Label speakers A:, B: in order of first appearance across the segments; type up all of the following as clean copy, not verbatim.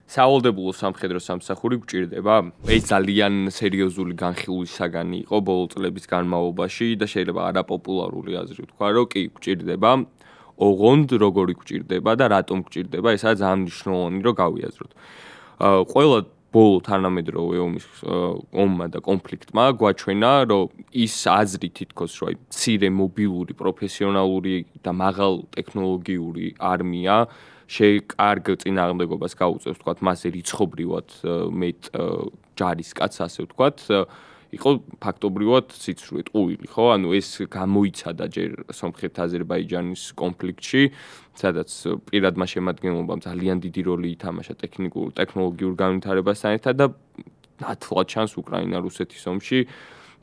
A: სავალდებულო სამხედრო სამსახური გვჭირდება? ეს ძალიან სერიოზული განხილვის საგანი იყო ბოლო წლების განმავლობაში და შეიძლება არაპოპულარული აზრი ვთქვა, რომ კი გვჭირდება. ოღონდ როგორი გვჭირდება და რატომ გვჭირდება, ესაა ძალიან მნიშვნელოვანი, რომ გავიაზროთ. ყველა ბოლო თანამედროვე ომმა და კონფლიქტმა გვაჩვენა, რომ ის აზრი თითქოს, რომ მცირე მობილური, პროფესიონალური და მაღალ ტექნოლოგიური არმია კარგ წინააღმდეგობას გაუწევს, თქვათ, მასზე რიცხობრივად მეტ ჯარისკაცს, ასე ვთქვათ, იყო ფაქტობრივად სიცრუე ტყუილი, ხო? ანუ ეს გამოიცადა ჯერ სომხეთ-აზერბაიჯანის კონფლიქტში, სადაც პირადმა შემადგენლობამ ძალიან დიდი როლი ითამაშა ტექნოლოგიურ განვითარებასთან ერთად და ნათლად ჩანს უკრაინა-რუსეთის ომში,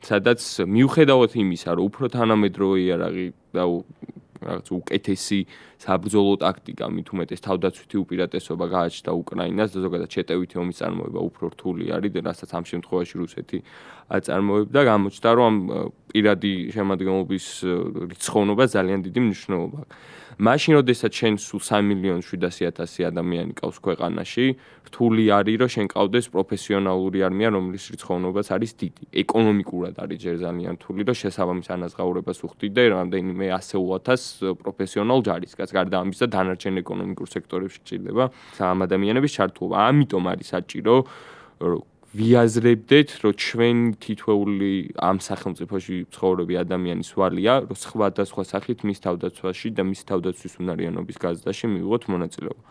A: სადაც მიუხედავად იმისა, რომ უფრო თანამედროვე იარაღი და რაღაც უკეთესი საბრძოლო ტაქტიკა, მით უმეტეს თავდაცვითი უპირატესობა გააჩნდა უკრაინას და ზოგადად შეტევითი ომის წარმოება უფრო რთული არის, რასაც ამ შემთხვევაში რუსეთი აწარმოებდა, გამოჩნდა, რომ ამ პირადი შემადგენლობის რიცხოვნობა ძალიან დიდი მნიშვნელობა აქვს. მაშინ, როდესაც შენ სულ 3,700,000 ადამიანი ყავს ქვეყანაში, რთული არის, რომ შენ ყავდეს პროფესიონალური არმია, რომლის რიცხოვნობაც არის დიდი. ეკონომიკურად არის ჯერ ძალიან რთული, რომ შესაბამის ანაზღაურებას უხდიდე რამდენიმე 100,000 პროფესიონალ ჯარისკაცს, გარდა ამისა დანარჩენ ეკონომიკურ სექტორებში გჭირდება ამ ადამიანების ჩართულობა. ამიტომ არის საჭირო, რომ ვიაზრებდეთ, რომ ჩვენ თითოეული ამ სახელმწიფოში მცხოვრები ადამიანის ვალია, რომ სხვადასხვა სახით მის თავდაცვაში და მის თავდაცვის უნარიანობის გაზრდაში მივიღოთ მონაწილეობა.